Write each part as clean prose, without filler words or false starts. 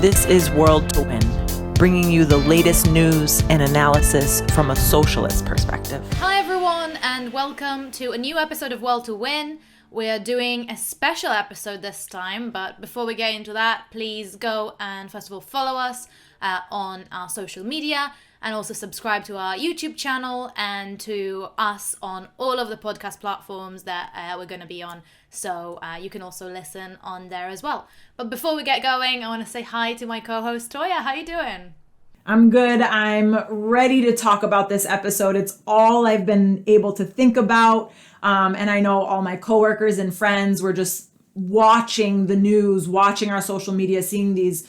This is World to Win, bringing you the latest news and analysis from a socialist perspective. Hi everyone, and welcome to a new episode of World to Win. We're doing a special episode this time, but before we get into that, please go and first of all follow us on our social media, and also subscribe to our YouTube channel and to us on all of the podcast platforms that we're going to be on. So you can also listen on there as well. But before we get going, I want to say hi to my co-host Toya. How you doing? I'm good. I'm ready to talk about this episode. It's all I've been able to think about. And I know all my coworkers and friends were just watching the news, watching our social media, seeing these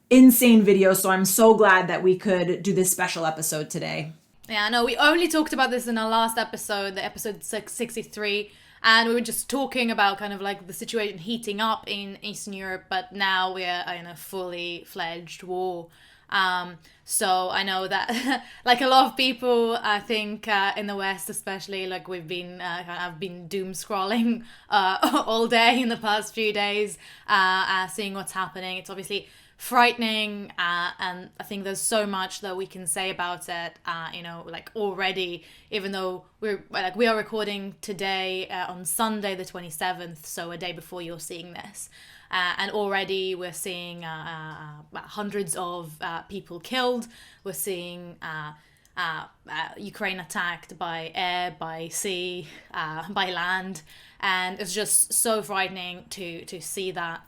insane videos. So I'm so glad that we could do this special episode today. Yeah, no, we only talked about this in our last episode, the episode 63. And we were just talking about kind of like the situation heating up in Eastern Europe, but now we're in a fully fledged war. So I know that like a lot of people, I think in the West especially, like I've been doom scrolling all day in the past few days, seeing what's happening. It's obviously frightening, and I think there's so much that we can say about it, already, even though we are recording today on Sunday the 27th, so a day before you're seeing this, and already we're seeing hundreds of people killed. We're seeing Ukraine attacked by air, by sea, by land, and it's just so frightening to see that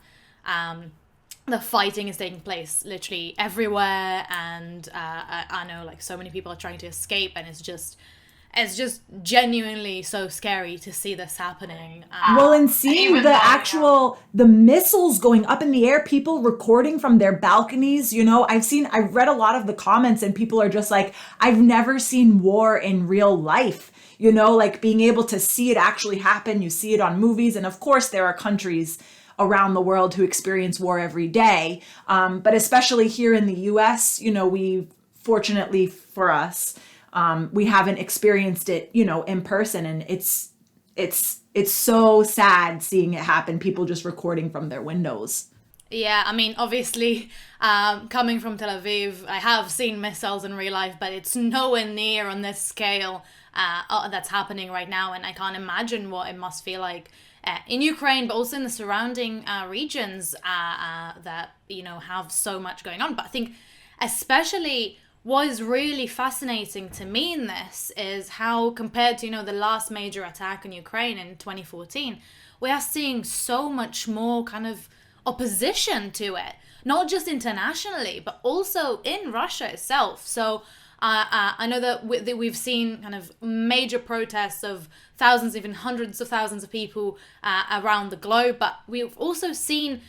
the fighting is taking place literally everywhere, and I know like so many people are trying to escape, and it's just genuinely so scary to see this happening. Well, and seeing the missiles going up in the air, people recording from their balconies, I've read a lot of the comments, and people are just like, I've never seen war in real life, like being able to see it actually happen. You see it on movies, and of course there are countries around the world who experience war every day. But especially here in the US, we fortunately for us, we haven't experienced it, in person. And it's so sad seeing it happen. People just recording from their windows. Yeah, I mean, obviously, coming from Tel Aviv, I have seen missiles in real life, but it's nowhere near on this scale that's happening right now. And I can't imagine what it must feel like in Ukraine, but also in the surrounding regions that, have so much going on. But I think especially what is really fascinating to me in this is how, compared to, the last major attack on Ukraine in 2014, we are seeing so much more kind of opposition to it, not just internationally, but also in Russia itself. So I know that we've seen kind of major protests of thousands, even hundreds of thousands of people around the globe, but we've also seen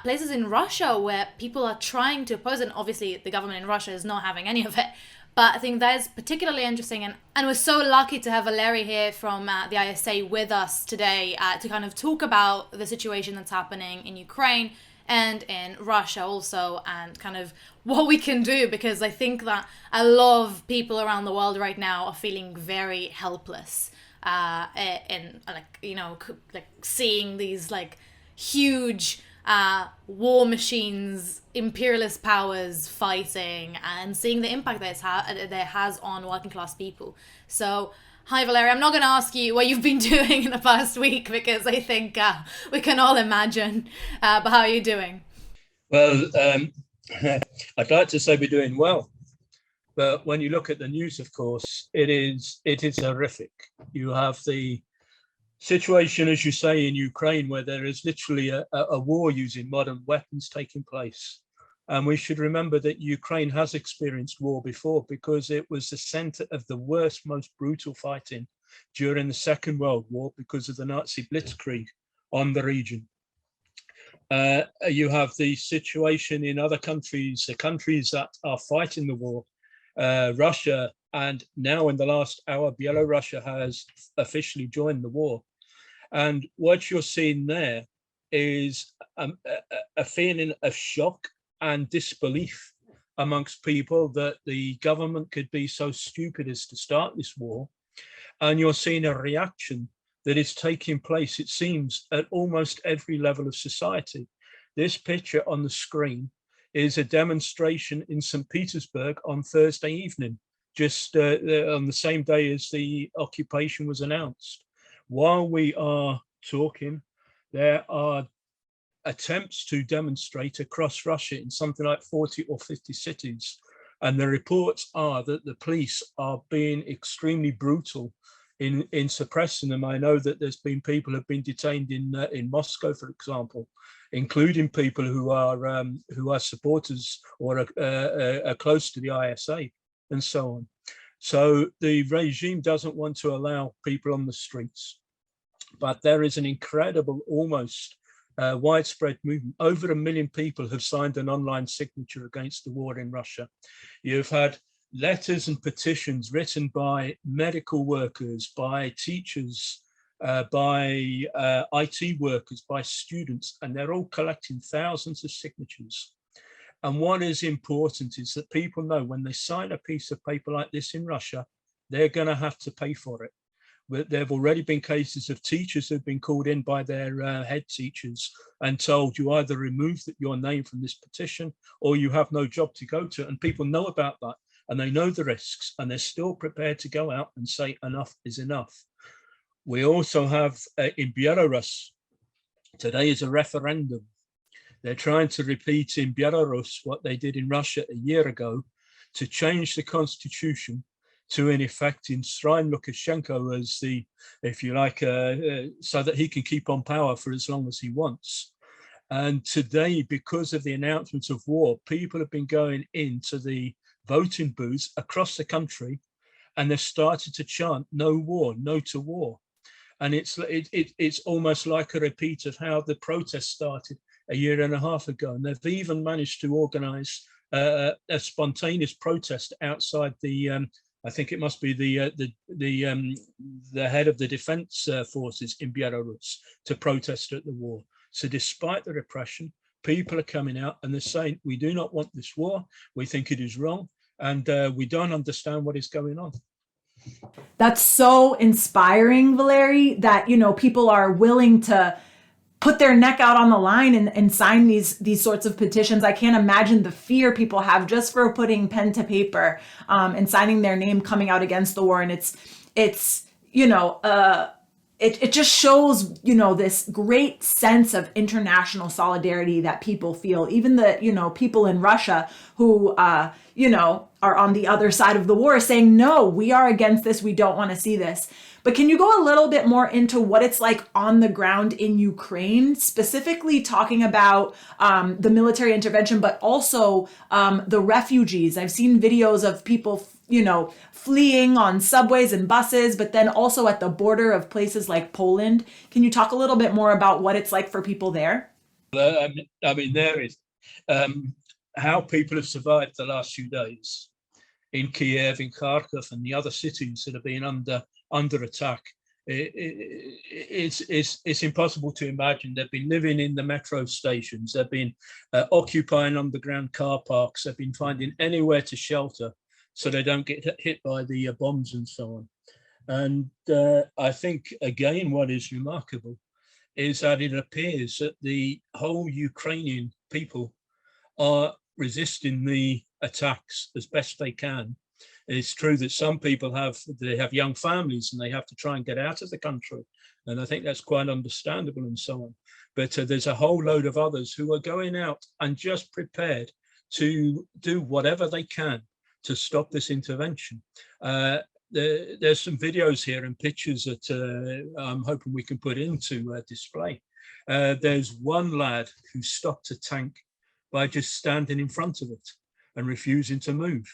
places in Russia where people are trying to oppose, and obviously the government in Russia is not having any of it. But I think that is particularly interesting, and we're so lucky to have Valeriy here from the ISA with us today to kind of talk about the situation that's happening in Ukraine and in Russia also, and kind of what we can do, because I think that a lot of people around the world right now are feeling very helpless in seeing these like huge war machines, imperialist powers fighting, and seeing the impact that it has on working class people. So hi Valeriy, I'm not going to ask you what you've been doing in the past week, because I think we can all imagine, but how are you doing? Well, I'd like to say we're doing well, but when you look at the news, of course, it is horrific. You have the situation, as you say, in Ukraine, where there is literally a war using modern weapons taking place. And we should remember that Ukraine has experienced war before, because it was the center of the worst, most brutal fighting during the Second World War because of the Nazi blitzkrieg on the region. You have the situation in other countries, the countries that are fighting the war, Russia, and now in the last hour, Belarus has officially joined the war. And what you're seeing there is a feeling of shock and disbelief amongst people that the government could be so stupid as to start this war. And you're seeing a reaction that is taking place, it seems, at almost every level of society. This picture on the screen is a demonstration in St. Petersburg on Thursday evening, just on the same day as the occupation was announced. While we are talking, there are attempts to demonstrate across Russia in something like 40 or 50 cities. And the reports are that the police are being extremely brutal in suppressing them. I know that there's been people who have been detained in Moscow, for example, including people who are supporters or are close to the ISA and so on. So the regime doesn't want to allow people on the streets, but there is an incredible, almost widespread movement. Over 1 million people have signed an online signature against the war in Russia. You've had letters and petitions written by medical workers, by teachers, by IT workers, by students, and they're all collecting thousands of signatures. And what is important is that people know when they sign a piece of paper like this in Russia, they're going to have to pay for it. There have already been cases of teachers who've been called in by their head teachers and told you either remove your name from this petition or you have no job to go to. And people know about that and they know the risks and they're still prepared to go out and say enough is enough. We also have in Belarus, today is a referendum. They're trying to repeat in Belarus what they did in Russia a year ago to change the constitution to, in effect, enshrine Lukashenko as the, if you like, so that he can keep on power for as long as he wants. And today, because of the announcement of war, people have been going into the voting booths across the country and they've started to chant, no war, no to war. And it's almost like a repeat of how the protests started a year and a half ago. And they've even managed to organize a spontaneous protest outside the, I think it must be the head of the defense forces in Belarus to protest at the war. So despite the repression, people are coming out and they're saying, we do not want this war. We think it is wrong. And we don't understand what is going on. That's so inspiring, Valeriy, that, you know, people are willing to put their neck out on the line and sign these sorts of petitions. I can't imagine the fear people have just for putting pen to paper and signing their name coming out against the war. And it's you know, it just shows, you know, this great sense of international solidarity that people feel. Even the, you know, people in Russia who, you know, are on the other side of the war saying, no, we are against this. We don't want to see this. But can you go a little bit more into what it's like on the ground in Ukraine, specifically talking about the military intervention, but also the refugees? I've seen videos of people, you know, fleeing on subways and buses, but then also at the border of places like Poland. Can you talk a little bit more about what it's like for people there? I mean, there is how people have survived the last few days in Kiev, in Kharkiv, and the other cities that have been under attack. It's impossible to imagine. They've been living in the metro stations. They've been occupying underground car parks. They've been finding anywhere to shelter so they don't get hit by the bombs and so on. And I think, again, what is remarkable is that it appears that the whole Ukrainian people are resisting the attacks as best they can. It's true that some people have young families and they have to try and get out of the country. And I think that's quite understandable and so on. But there's a whole load of others who are going out and just prepared to do whatever they can to stop this intervention. There's some videos here and pictures that I'm hoping we can put into display. There's one lad who stopped a tank by just standing in front of it and refusing to move.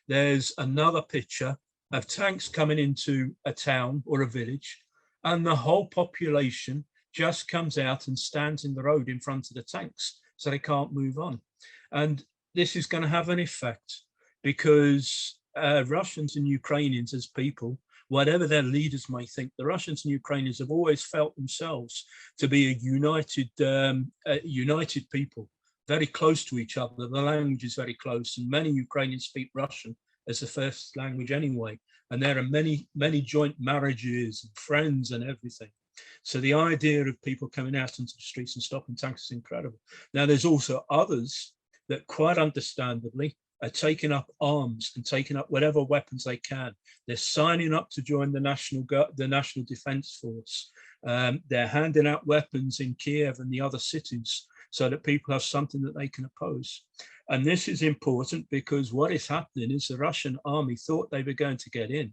There's another picture of tanks coming into a town or a village, and the whole population just comes out and stands in the road in front of the tanks so they can't move on. And this is going to have an effect because Russians and Ukrainians as people, whatever their leaders may think, the Russians and Ukrainians have always felt themselves to be a united people, very close to each other. The language is very close, and many Ukrainians speak Russian as the first language anyway. And there are many joint marriages and friends and everything. So the idea of people coming out into the streets and stopping tanks is incredible. Now, there's also others that quite understandably are taking up arms and taking up whatever weapons they can. They're signing up to join the National Defense Force. They're handing out weapons in Kiev and the other cities so that people have something that they can oppose. And this is important because what is happening is the Russian army thought they were going to get in.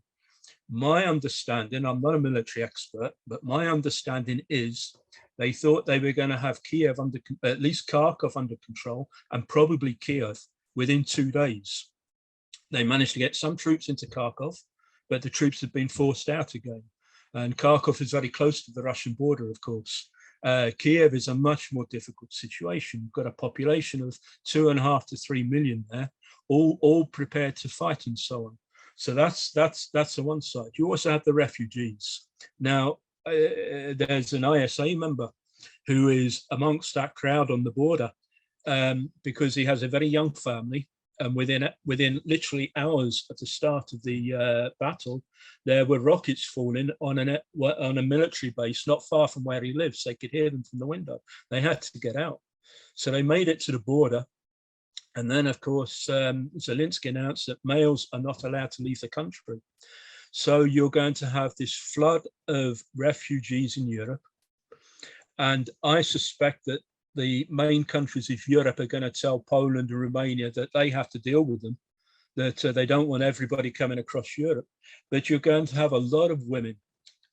My understanding, I'm not a military expert, but my understanding is they thought they were going to have Kiev at least Kharkov under control, and probably Kiev within 2 days. They managed to get some troops into Kharkov, but the troops had been forced out again. And Kharkov is very close to the Russian border, of course. Kiev is a much more difficult situation. You've got a population of 2.5 to 3 million there, all prepared to fight and so on. So that's the one side. You also have the refugees. Now, there's an ISA member who is amongst that crowd on the border because he has a very young family. And within literally hours at the start of the battle, there were rockets falling on a military base not far from where he lives. They could hear them from the window. They had to get out. So they made it to the border. And then, of course, Zelensky announced that males are not allowed to leave the country. So you're going to have this flood of refugees in Europe. And I suspect that the main countries of Europe are going to tell Poland and Romania that they have to deal with them, that they don't want everybody coming across Europe. But you're going to have a lot of women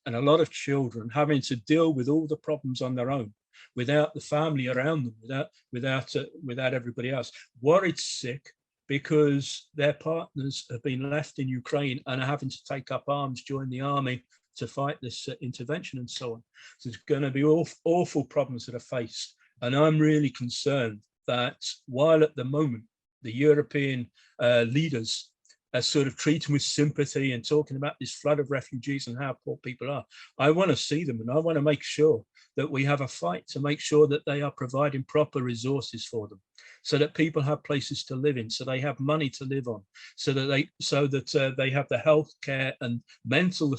and a lot of children having to deal with all the problems on their own, without the family around them, without everybody else, worried sick because their partners have been left in Ukraine and are having to take up arms, join the army to fight this intervention and so on. So there's going to be awful problems that are faced. And I'm really concerned that while at the moment the European leaders are sort of treating with sympathy and talking about this flood of refugees and how poor people are, I want to see them and I want to make sure that we have a fight to make sure that they are providing proper resources for them, so that people have places to live in, so they have money to live on, so that they have the health care and mental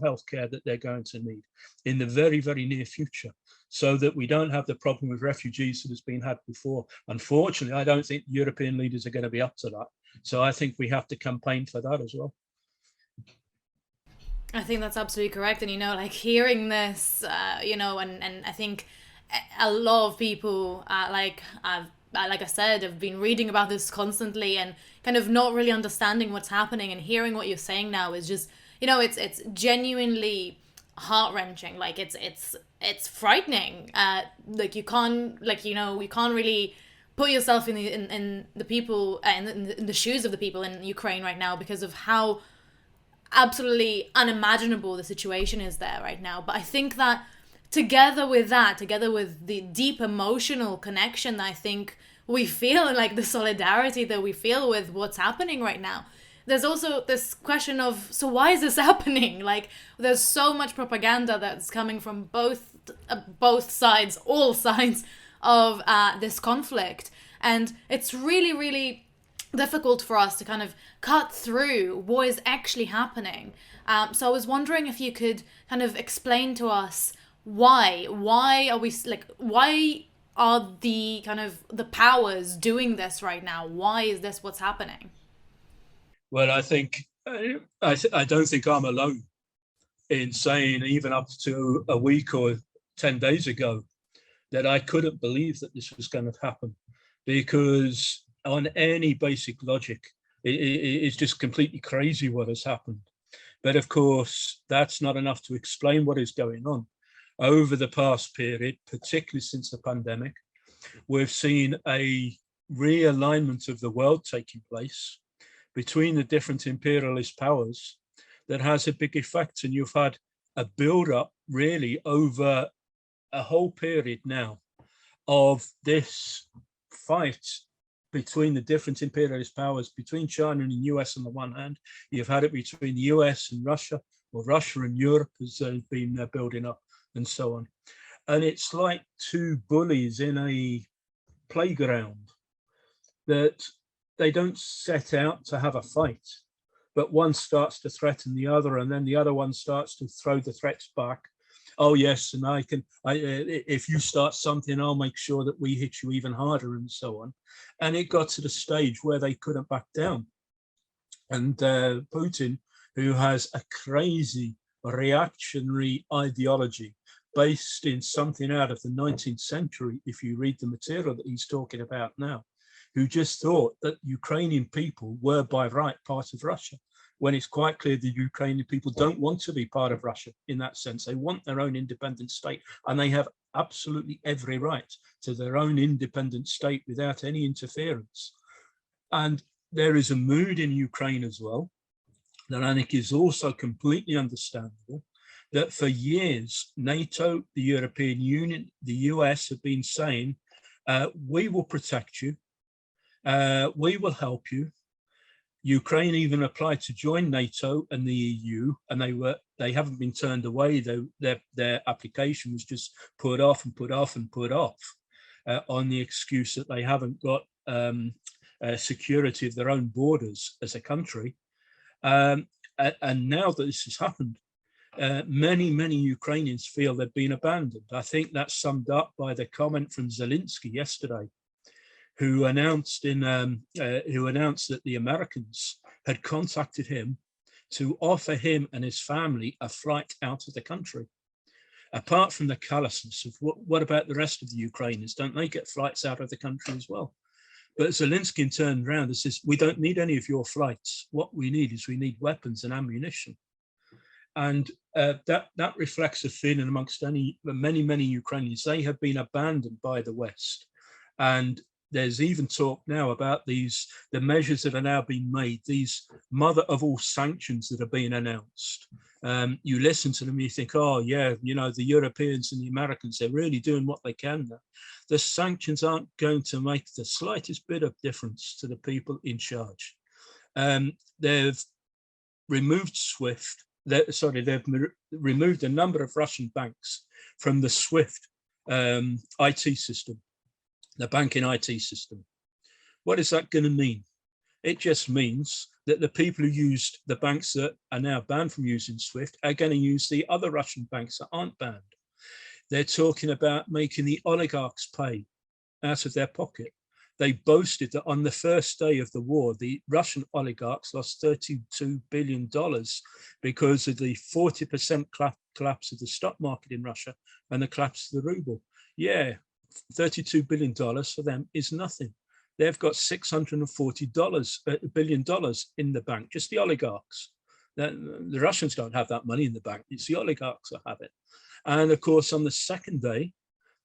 health care that they're going to need in the very, very near future, so that we don't have the problem with refugees that has been had before. Unfortunately, I don't think European leaders are going to be up to that. So I think we have to campaign for that as well. I think that's absolutely correct. And, like hearing this, and I think a lot of people, like I said, have been reading about this constantly and kind of not really understanding what's happening, and hearing what you're saying now is just, it's genuinely heart-wrenching. Like it's frightening. Like you can't really put yourself in the people in the shoes of the people in Ukraine right now, because of how absolutely unimaginable the situation is there right now. But I think that together with the deep emotional connection that I think we feel, like the solidarity that we feel with what's happening right now, there's also this question of, so why is this happening? Like, there's so much propaganda that's coming from both sides, all sides of this conflict. And it's really, really difficult for us to kind of cut through what is actually happening. So I was wondering if you could kind of explain to us why are the kind of the powers doing this right now? Why is this what's happening? Well, I think I don't think I'm alone in saying, even up to a week or 10 days ago, that I couldn't believe that this was going to happen, because on any basic logic, it's just completely crazy what has happened. But of course, that's not enough to explain what is going on. Over the past period, particularly since the pandemic, we've seen a realignment of the world taking place between the different imperialist powers that has a big effect. And you've had a build-up really over a whole period now of this fight between the different imperialist powers, between China and the US on the one hand. You've had it between the US and Russia, or Russia and Europe as they've been building up, and so on. And it's like two bullies in a playground, that they don't set out to have a fight, but one starts to threaten the other, and then the other one starts to throw the threats back. oh yes, and if you start something, I'll make sure that we hit you even harder, and so on. And it got to the stage where they couldn't back down. And Putin, who has a crazy reactionary ideology based in something out of the 19th century, if you read the material that he's talking about now, who just thought that Ukrainian people were by right part of Russia, when it's quite clear the Ukrainian people don't want to be part of Russia in that sense. They want their own independent state, and they have absolutely every right to their own independent state without any interference. And there is a mood in Ukraine as well that I think is also completely understandable, that for years, NATO, the European Union, the US have been saying, we will protect you, we will help you. Ukraine even applied to join NATO and the EU, and they haven't been turned away. Their application was just put off and put off and put off on the excuse that they haven't got security of their own borders as a country. And now that this has happened, many Ukrainians feel they've been abandoned. I think that's summed up by the comment from Zelensky yesterday, who announced that the Americans had contacted him to offer him and his family a flight out of the country. Apart from the callousness of what about the rest of the Ukrainians? Don't they get flights out of the country as well? But Zelensky turned around and says, we don't need any of your flights. What we need is we need weapons and ammunition. And that reflects a feeling amongst many Ukrainians. They have been abandoned by the West. And there's even talk now about the measures that are now being made, these mother of all sanctions that are being announced. You listen to them and you think, oh yeah, the Europeans and the Americans, they're really doing what they can now. The sanctions aren't going to make the slightest bit of difference to the people in charge. They've removed SWIFT. They've removed a number of Russian banks from the SWIFT IT system, the banking IT system. What is that going to mean? It just means that the people who used the banks that are now banned from using SWIFT are going to use the other Russian banks that aren't banned. They're talking about making the oligarchs pay out of their pocket. They boasted that on the first day of the war, the Russian oligarchs lost $32 billion because of the 40% collapse of the stock market in Russia and the collapse of the ruble. Yeah, $32 billion for them is nothing. They've got $640 billion in the bank, just the oligarchs. The Russians don't have that money in the bank. It's the oligarchs that have it. And of course, on the second day,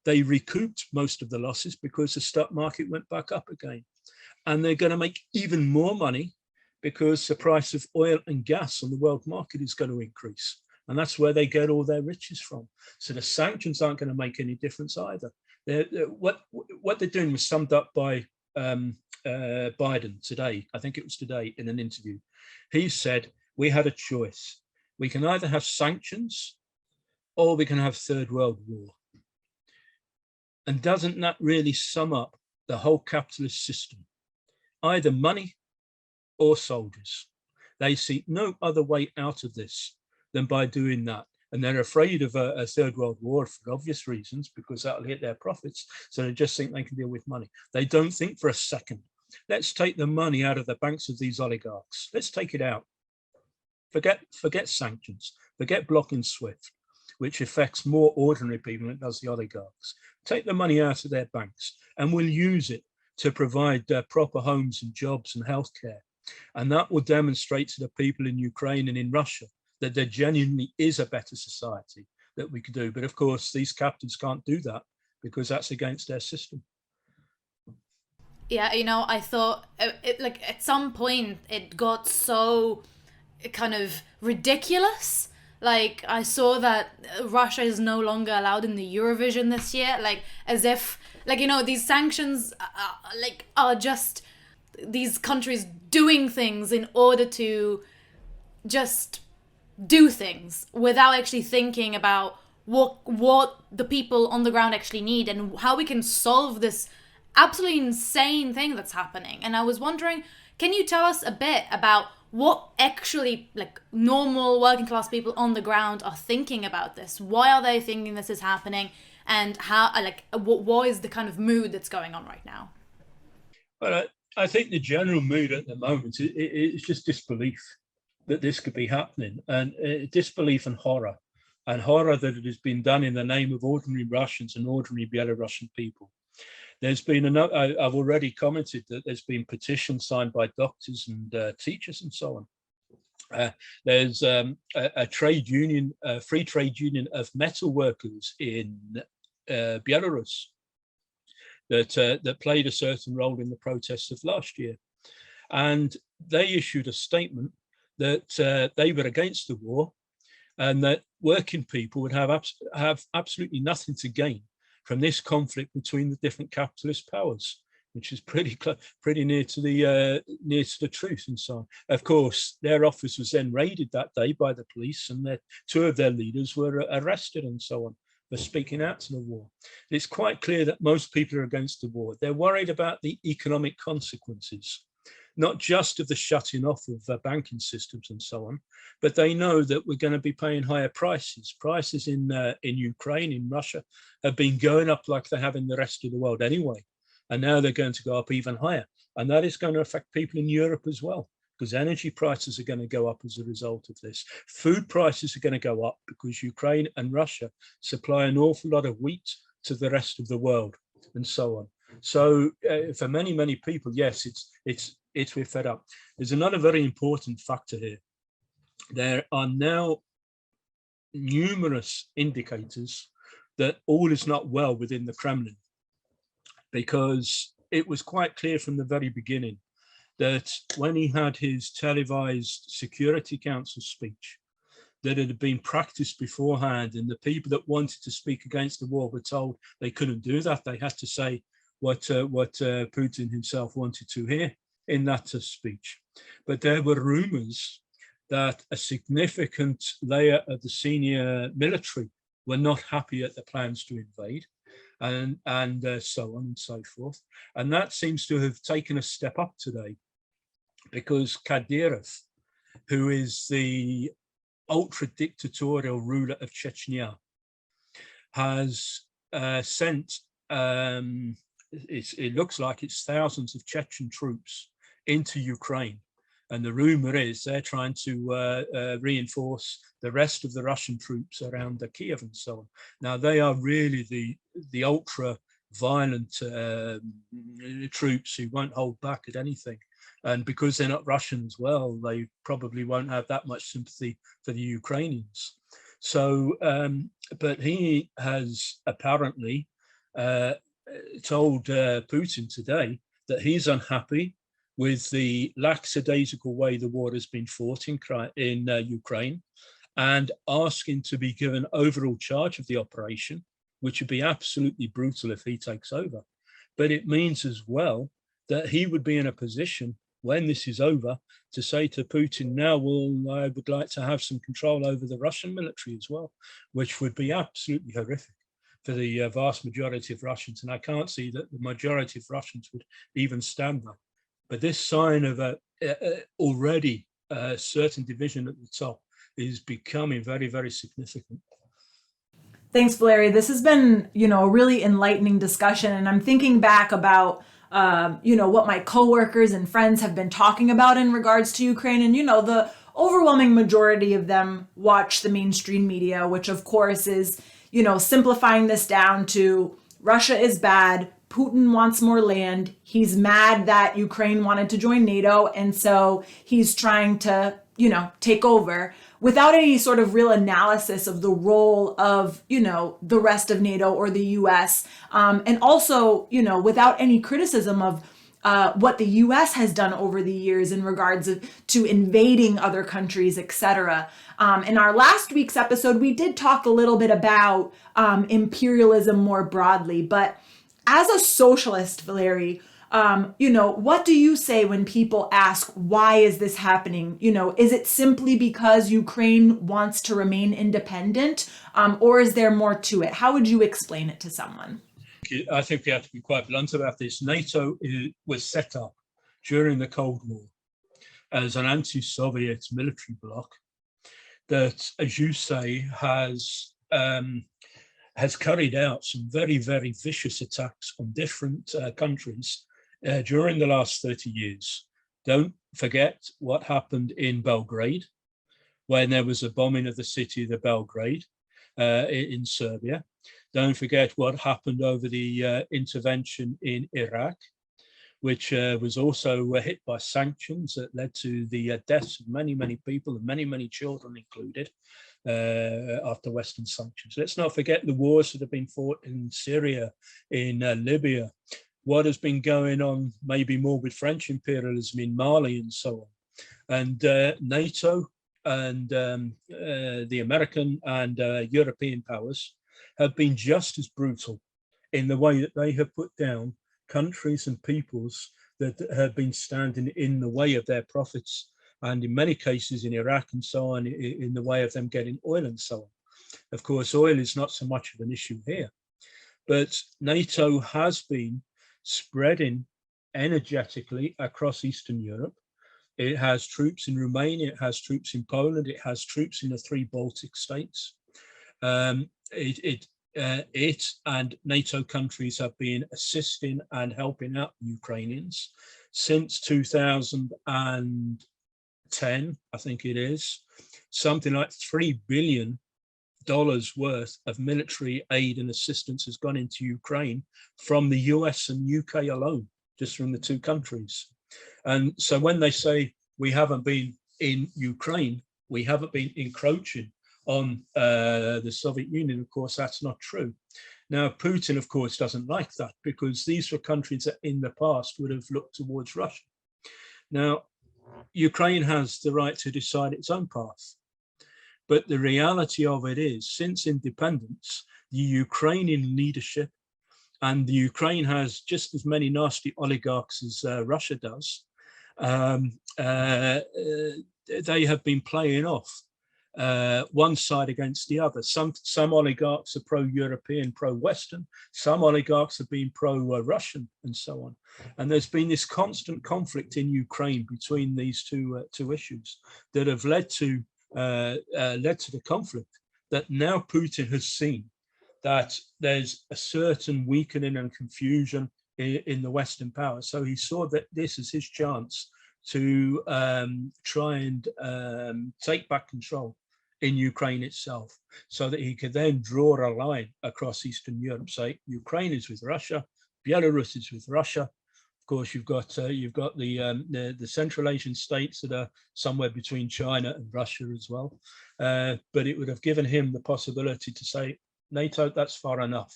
they recouped most of the losses because the stock market went back up again. And they're going to make even more money because the price of oil and gas on the world market is going to increase. And that's where they get all their riches from. So the sanctions aren't going to make any difference either. What they're doing was summed up by Biden today. I think it was today in an interview. He said, we had a choice. We can either have sanctions or we can have Third World War. And doesn't that really sum up the whole capitalist system? Either money or soldiers. They see no other way out of this than by doing that. And they're afraid of a Third World War for obvious reasons, because that'll hit their profits. So they just think they can deal with money. They don't think for a second, let's take the money out of the banks of these oligarchs. Let's take it out. Forget sanctions, forget blocking SWIFT, which affects more ordinary people than it does the oligarchs. Take the money out of their banks and we'll use it to provide proper homes and jobs and healthcare. And that will demonstrate to the people in Ukraine and in Russia that there genuinely is a better society that we could do. But of course, these captains can't do that because that's against their system. Yeah, I thought like at some point it got so kind of ridiculous. Like, I saw that Russia is no longer allowed in the Eurovision this year, like as if, like, these sanctions are just these countries doing things in order to just do things without actually thinking about what the people on the ground actually need and how we can solve this absolutely insane thing that's happening. And I was wondering, Can you tell us a bit about what actually like normal working class people on the ground are thinking about this? Why are they thinking this is happening? And how, like, what is the kind of mood that's going on right now? Well, I think the general mood at the moment is just disbelief that this could be happening, and disbelief and horror that it has been done in the name of ordinary Russians and ordinary Belarusian people. There's been I've already commented that there's been petitions signed by doctors and teachers and so on. There's a trade union, a free trade union of metal workers in Belarus that played a certain role in the protests of last year. And they issued a statement that they were against the war and that working people would have absolutely nothing to gain from this conflict between the different capitalist powers, which is pretty near to the truth and so on. Of course, their office was then raided that day by the police, and two of their leaders were arrested and so on for speaking out to the war. It's quite clear that most people are against the war. They're worried about the economic consequences, not just of the shutting off of banking systems and so on, but they know that we're going to be paying higher prices. Prices in Ukraine, in Russia, have been going up like they have in the rest of the world anyway. And now they're going to go up even higher. And that is going to affect people in Europe as well, because energy prices are going to go up as a result of this. Food prices are going to go up because Ukraine and Russia supply an awful lot of wheat to the rest of the world and so on. So for many, many people, yes, we're fed up. There's another very important factor here. There are now numerous indicators that all is not well within the Kremlin, because it was quite clear from the very beginning that when he had his televised Security Council speech, that it had been practiced beforehand, and the people that wanted to speak against the war were told they couldn't do that. They had to say what Putin himself wanted to hear in that speech. But there were rumors that a significant layer of the senior military were not happy at the plans to invade, and so on and so forth. And that seems to have taken a step up today, because Kadyrov, who is the ultra-dictatorial ruler of Chechnya, has sent, it looks like it's thousands of Chechen troops into Ukraine. And the rumor is they're trying to reinforce the rest of the Russian troops around Kiev and so on. Now, they are really the ultra-violent troops who won't hold back at anything. And because they're not Russian as well, they probably won't have that much sympathy for the Ukrainians. So, but he has apparently told Putin today that he's unhappy with the lackadaisical way the war has been fought in Ukraine, and asking to be given overall charge of the operation, which would be absolutely brutal if he takes over. But it means as well that he would be in a position when this is over to say to Putin, now, well, I would like to have some control over the Russian military as well, which would be absolutely horrific for the vast majority of Russians. And I can't see that the majority of Russians would even stand that. But this sign of already a certain division at the top is becoming very, very significant. Thanks, Valeriy. This has been, a really enlightening discussion. And I'm thinking back about, what my coworkers and friends have been talking about in regards to Ukraine. And, the overwhelming majority of them watch the mainstream media, which of course is, simplifying this down to Russia is bad. Putin wants more land. He's mad that Ukraine wanted to join NATO. And so he's trying to, take over, without any sort of real analysis of the role of, the rest of NATO or the US. And also, without any criticism of what the US has done over the years in regards to invading other countries, etc. In our last week's episode, we did talk a little bit about imperialism more broadly, but as a socialist, Valeriy, what do you say when people ask, why is this happening? Is it simply because Ukraine wants to remain independent, or is there more to it? How would you explain it to someone? I think we have to be quite blunt about this. NATO was set up during the Cold War as an anti-Soviet military bloc that, as you say, has carried out some very, very vicious attacks on different countries during the last 30 years. Don't forget what happened in Belgrade, when there was a bombing of the city of Belgrade in Serbia. Don't forget what happened over the intervention in Iraq, which was also hit by sanctions that led to the deaths of many, many people, and many, many children included, after Western sanctions. Let's not forget the wars that have been fought in Syria, in Libya, what has been going on maybe more with French imperialism in Mali and so on. And NATO and the American and European powers have been just as brutal in the way that they have put down countries and peoples that have been standing in the way of their profits, and in many cases in Iraq and so on, in the way of them getting oil and so on. Of course, oil is not so much of an issue here, but NATO has been spreading energetically across Eastern Europe. It has troops in Romania, it has troops in Poland, it has troops in the 3 Baltic states. It and NATO countries have been assisting and helping out Ukrainians since 2010, I think it is. Something like $3 billion worth of military aid and assistance has gone into Ukraine from the US and UK alone, just from the 2 countries. And so when they say we haven't been in Ukraine, we haven't been encroaching on the Soviet Union, of course, that's not true. Now, Putin, of course, doesn't like that, because these were countries that in the past would have looked towards Russia. Now, Ukraine has the right to decide its own path. But the reality of it is, since independence, the Ukrainian leadership, and the Ukraine has just as many nasty oligarchs as Russia does, they have been playing off one side against the other. Some oligarchs are pro-European, pro-Western. Some oligarchs have been pro-Russian, and so on. And there's been this constant conflict in Ukraine between these two issues that have led to the conflict that now Putin has seen that there's a certain weakening and confusion in the Western power. So he saw that this is his chance to try and take back control in Ukraine itself, so that he could then draw a line across Eastern Europe, say Ukraine is with Russia, Belarus is with Russia. Of course, you've got the Central Asian states that are somewhere between China and Russia as well. But it would have given him the possibility to say, NATO, that's far enough.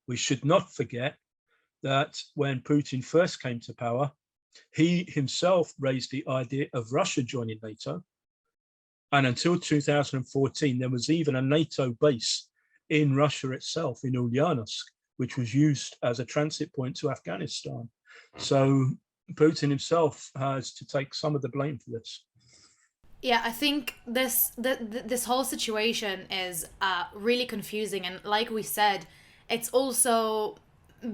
We should not forget that when Putin first came to power, he himself raised the idea of Russia joining NATO. And until 2014, there was even a NATO base in Russia itself, in Ulyanovsk, which was used as a transit point to Afghanistan. So Putin himself has to take some of the blame for this. Yeah, I think this whole situation is really confusing, and like we said, it's also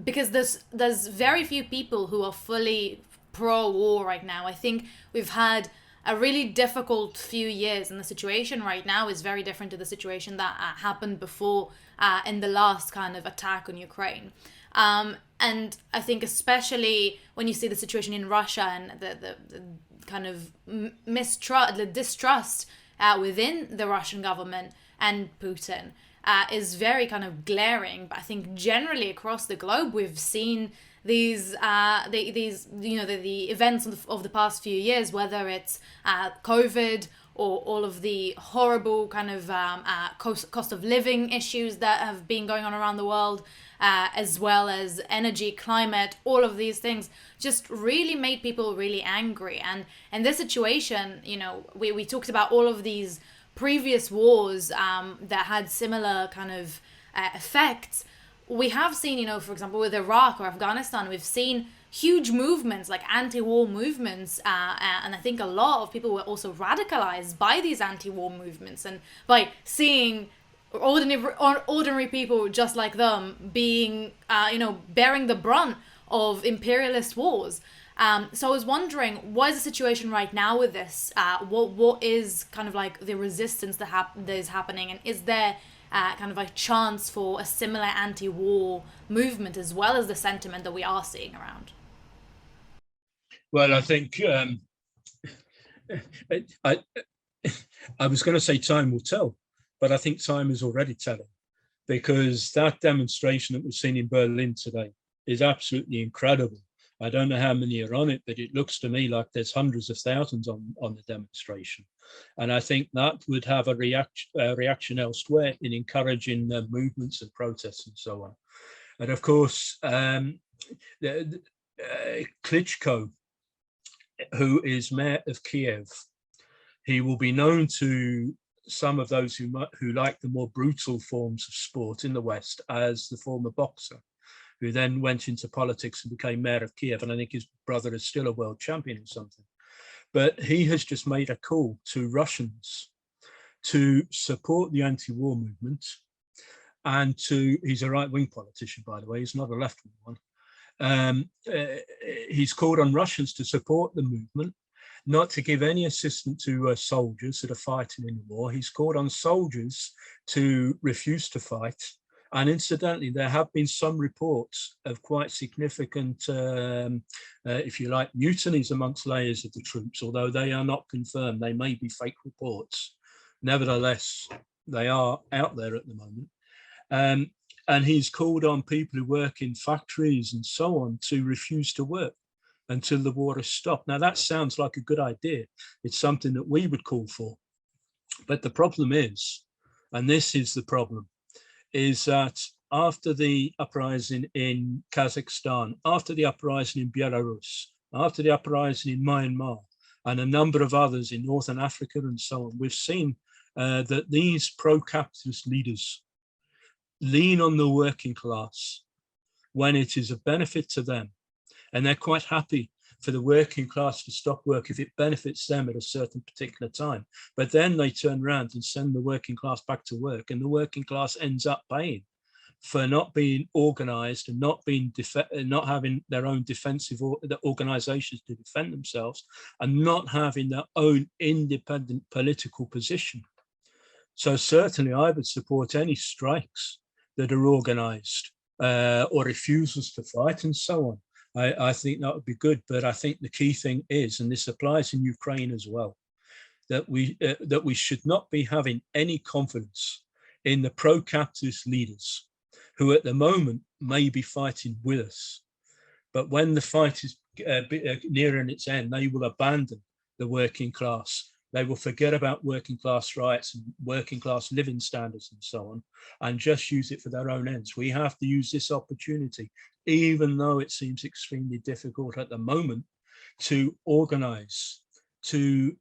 because there's very few people who are fully pro-war right now. I think we've had a really difficult few years, and the situation right now is very different to the situation that happened before in the last kind of attack on Ukraine. And I think especially when you see the situation in Russia and the kind of mistrust, the distrust within the Russian government and Putin is very kind of glaring. But I think generally across the globe, we've seen these the events of the past few years, whether it's COVID or all of the horrible kind of cost of living issues that have been going on around the world, as well as energy, climate, all of these things just really made people really angry. And in this situation, we talked about all of these previous wars that had similar kind of effects. We have seen, for example, with Iraq or Afghanistan, we've seen huge movements like anti-war movements, and I think a lot of people were also radicalized by these anti-war movements, and by seeing ordinary people just like them being, bearing the brunt of imperialist wars. So I was wondering, what is the situation right now with this? What is kind of like the resistance that is happening, and is there kind of a chance for a similar anti-war movement as well as the sentiment that we are seeing around? Well, I think I was going to say time will tell, but I think time is already telling, because that demonstration that we've seen in Berlin today is absolutely incredible. I don't know how many are on it, but it looks to me like there's hundreds of thousands on the demonstration. And I think that would have a reaction elsewhere in encouraging movements and protests and so on. And of course, Klitschko, who is mayor of Kiev, he will be known to some of those who like the more brutal forms of sport in the West as the former boxer, who then went into politics and became mayor of Kiev. And I think his brother is still a world champion or something. But he has just made a call to Russians to support the anti-war movement, and he's a right-wing politician, by the way, he's not a left-wing one. He's called on Russians to support the movement, not to give any assistance to soldiers that are fighting in the war. He's called on soldiers to refuse to fight. And incidentally, there have been some reports of quite significant, if you like, mutinies amongst layers of the troops, although they are not confirmed. They may be fake reports. Nevertheless, they are out there at the moment. And he's called on people who work in factories and so on to refuse to work until the war is stopped. Now, that sounds like a good idea. It's something that we would call for. But the problem is, and this is the problem, is that after the uprising in Kazakhstan, after the uprising in Belarus, after the uprising in Myanmar, and a number of others in Northern Africa and so on, we've seen that these pro-capitalist leaders lean on the working class when it is a benefit to them. And they're quite happy for the working class to stop work if it benefits them at a certain particular time. But then they turn around and send the working class back to work, and the working class ends up paying for not being organized and not having their own defensive organizations to defend themselves, and not having their own independent political position. So certainly I would support any strikes that are organized or refusals to fight and so on. I think that would be good, but I think the key thing is, and this applies in Ukraine as well, that we should not be having any confidence in the pro-capitalist leaders who at the moment may be fighting with us. But when the fight is nearing its end, they will abandon the working class. They will forget about working class rights and working class living standards and so on, and just use it for their own ends. We have to use this opportunity, even though it seems extremely difficult at the moment, to organize, to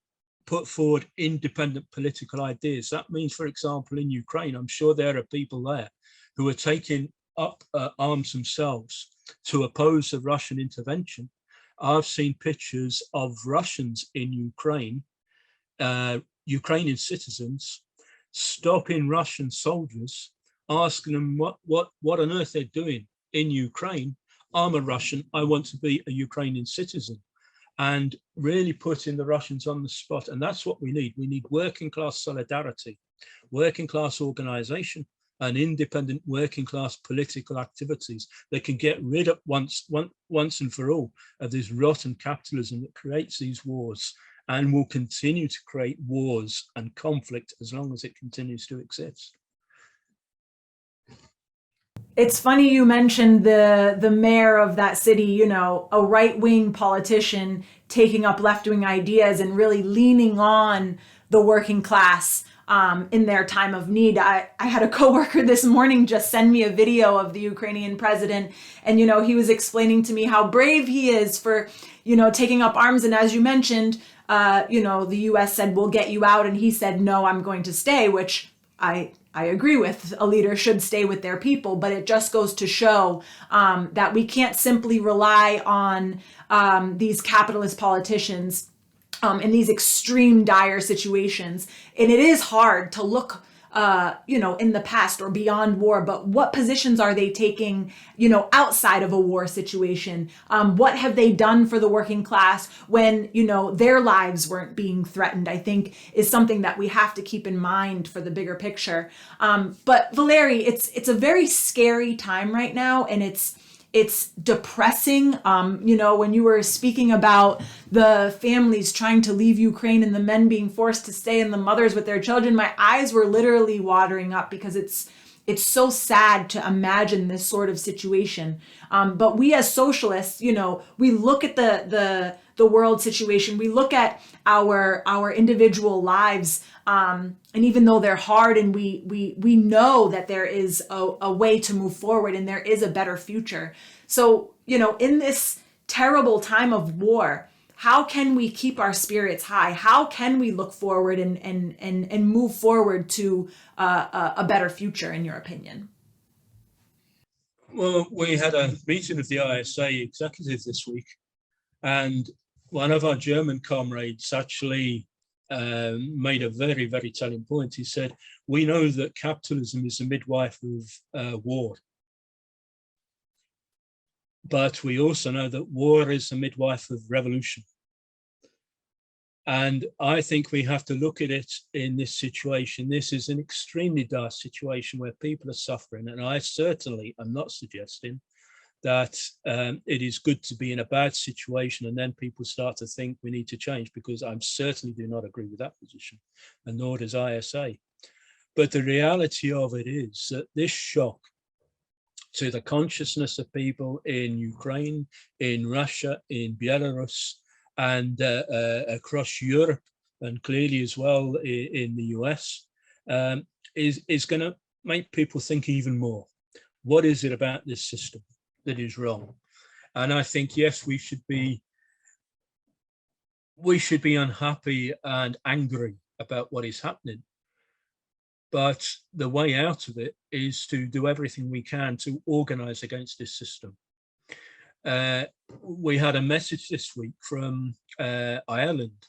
put forward independent political ideas. That means, for example, in Ukraine, I'm sure there are people there who are taking up arms themselves to oppose the Russian intervention. I've seen pictures of Russians in Ukraine, Ukrainian citizens, stopping Russian soldiers, asking them what on earth they're doing in Ukraine. I'm a Russian, I want to be a Ukrainian citizen, and really putting the Russians on the spot. And that's what we need. We need working class solidarity, working class organization, and independent working class political activities that can get rid of once and for all of this rotten capitalism that creates these wars and will continue to create wars and conflict as long as it continues to exist. It's funny you mentioned the mayor of that city, you know, a right-wing politician taking up left-wing ideas and really leaning on the working class in their time of need. I had a coworker this morning just send me a video of the Ukrainian president, and, you know, he was explaining to me how brave he is for, you know, taking up arms. And as you mentioned, you know, the US said, we'll get you out. And he said, no, I'm going to stay, which I agree with. A leader should stay with their people, but it just goes to show that we can't simply rely on these capitalist politicians in these extreme dire situations. And it is hard to look in the past or beyond war, but what positions are they taking, outside of a war situation? What have they done for the working class when, their lives weren't being threatened, I think is something that we have to keep in mind for the bigger picture. But Valeriy, it's a very scary time right now, and it's depressing. When you were speaking about the families trying to leave Ukraine and the men being forced to stay and the mothers with their children, my eyes were literally watering up because it's so sad to imagine this sort of situation. But we as socialists, we look at the world situation, we look at our individual lives, and even though they're hard, and we know that there is a way to move forward and there is a better future. So, in this terrible time of war, how can we keep our spirits high? How can we look forward and move forward to a better future, in your opinion? Well, we had a meeting of the ISA executive this week, and one of our German comrades actually made a very, very telling point. He said, we know that capitalism is the midwife of war. But we also know that war is the midwife of revolution. And I think we have to look at it in this situation. This is an extremely dire situation where people are suffering. And I certainly am not suggesting that it is good to be in a bad situation and then people start to think we need to change, because I certainly do not agree with that position, and nor does ISA. But the reality of it is that this shock to the consciousness of people in Ukraine, in Russia, in Belarus, and across Europe, and clearly as well in the US, is going to make people think even more. What is it about this system that is wrong? And I think, yes, we should be unhappy and angry about what is happening. But the way out of it is to do everything we can to organize against this system. We had a message this week from Ireland,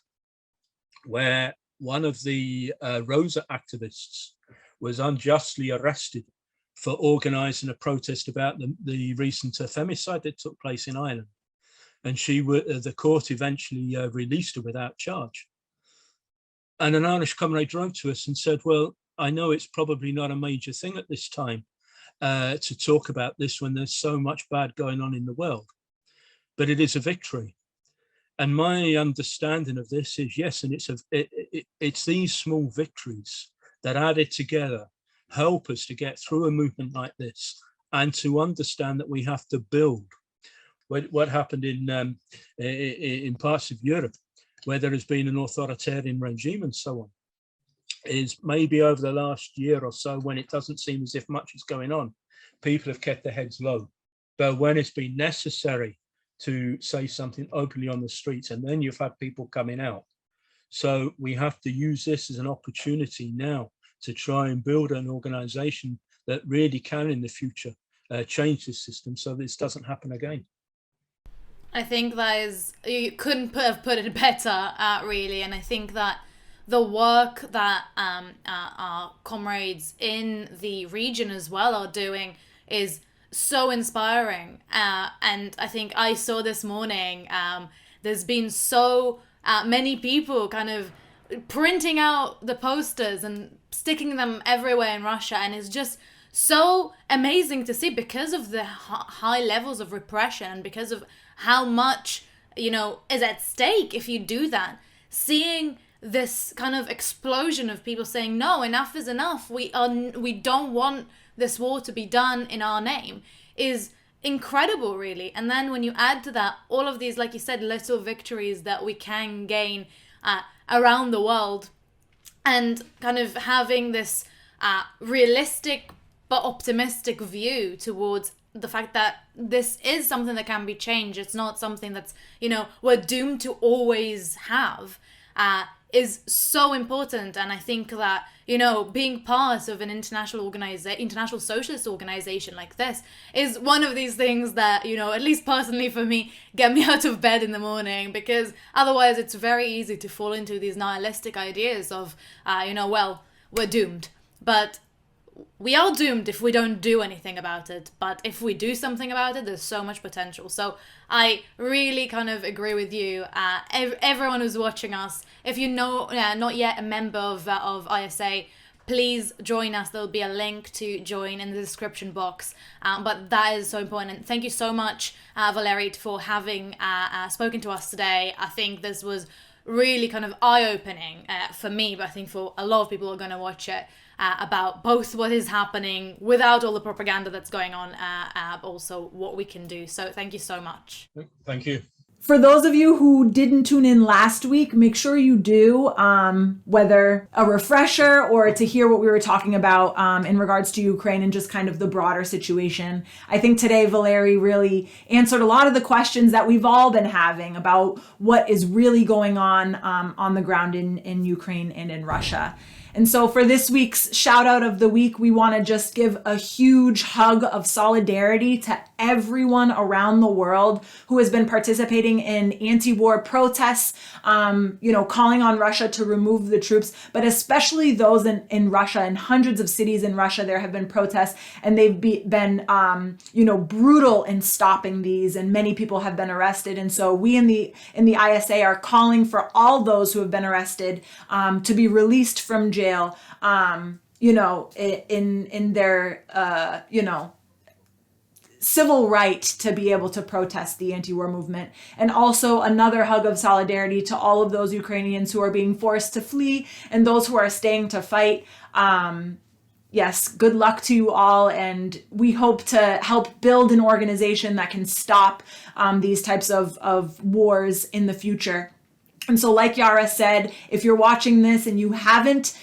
where one of the Rosa activists was unjustly arrested for organizing a protest about the recent femicide that took place in Ireland. And the court eventually released her without charge. And an Irish comrade wrote to us and said, well, I know it's probably not a major thing at this time to talk about this when there's so much bad going on in the world, but it is a victory. And my understanding of this is, yes, and it's these small victories that added together help us to get through a movement like this and to understand that we have to build. What happened in parts of Europe where there has been an authoritarian regime and so on, is maybe over the last year or so, when it doesn't seem as if much is going on, people have kept their heads low. But when it's been necessary to say something openly on the streets, and then you've had people coming out. So we have to use this as an opportunity now to try and build an organization that really can in the future change this system so this doesn't happen again. I think that is, you couldn't have put it better, really. And I think that the work that our comrades in the region as well are doing is so inspiring. And I think I saw this morning, there's been so many people kind of printing out the posters and sticking them everywhere in Russia. And it's just so amazing to see, because of the high levels of repression and because of how much, is at stake if you do that. Seeing this kind of explosion of people saying, no, enough is enough. We don't want this war to be done in our name is incredible, really. And then when you add to that all of these, like you said, little victories that we can gain around the world, and kind of having this realistic but optimistic view towards the fact that this is something that can be changed. It's not something that's, we're doomed to always have, is so important. And I think that, being part of an international socialist organization like this is one of these things that, at least personally for me, get me out of bed in the morning, because otherwise it's very easy to fall into these nihilistic ideas of, well, we're doomed. but we are doomed if we don't do anything about it. But if we do something about it, there's so much potential. So I really kind of agree with you. Everyone who's watching us, if you know not yet a member of ISA, please join us. There'll be a link to join in the description box. But that is so important. And thank you so much, Valeriy, for having spoken to us today. I think this was really kind of eye-opening for me, but I think for a lot of people who are going to watch it, about both what is happening without all the propaganda that's going on, also what we can do. So thank you so much. Thank you. For those of you who didn't tune in last week, make sure you do, whether a refresher or to hear what we were talking about in regards to Ukraine and just kind of the broader situation. I think today Valeriy really answered a lot of the questions that we've all been having about what is really going on the ground in Ukraine and in Russia. And so for this week's shout out of the week, we want to just give a huge hug of solidarity to everyone around the world who has been participating in anti-war protests, calling on Russia to remove the troops, but especially those in Russia. In hundreds of cities in Russia, there have been protests, and they've been brutal in stopping these, and many people have been arrested. And so we in the ISA are calling for all those who have been arrested to be released from jail. In their, civil right to be able to protest the anti-war movement. And also another hug of solidarity to all of those Ukrainians who are being forced to flee and those who are staying to fight. Yes, good luck to you all. And we hope to help build an organization that can stop these types of wars in the future. And so like Yaara said, if you're watching this and you haven't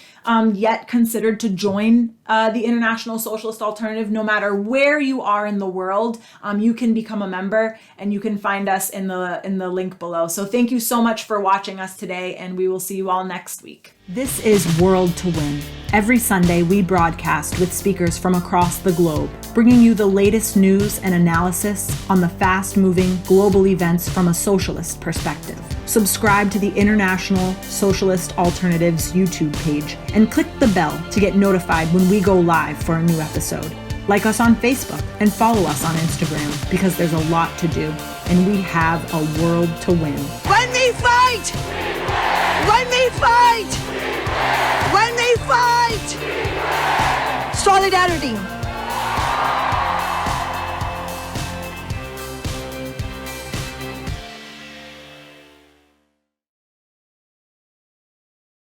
yet considered to join the International Socialist Alternative, no matter where you are in the world, you can become a member, and you can find us in the link below. So thank you so much for watching us today, and we will see you all next week. This is World to Win. Every Sunday, we broadcast with speakers from across the globe, bringing you the latest news and analysis on the fast-moving global events from a socialist perspective. Subscribe to the International Socialist Alternatives YouTube page and click the bell to get notified when we go live for a new episode. Like us on Facebook and follow us on Instagram, because there's a lot to do and we have a world to win. When we fight! When we fight! When we fight! Solidarity!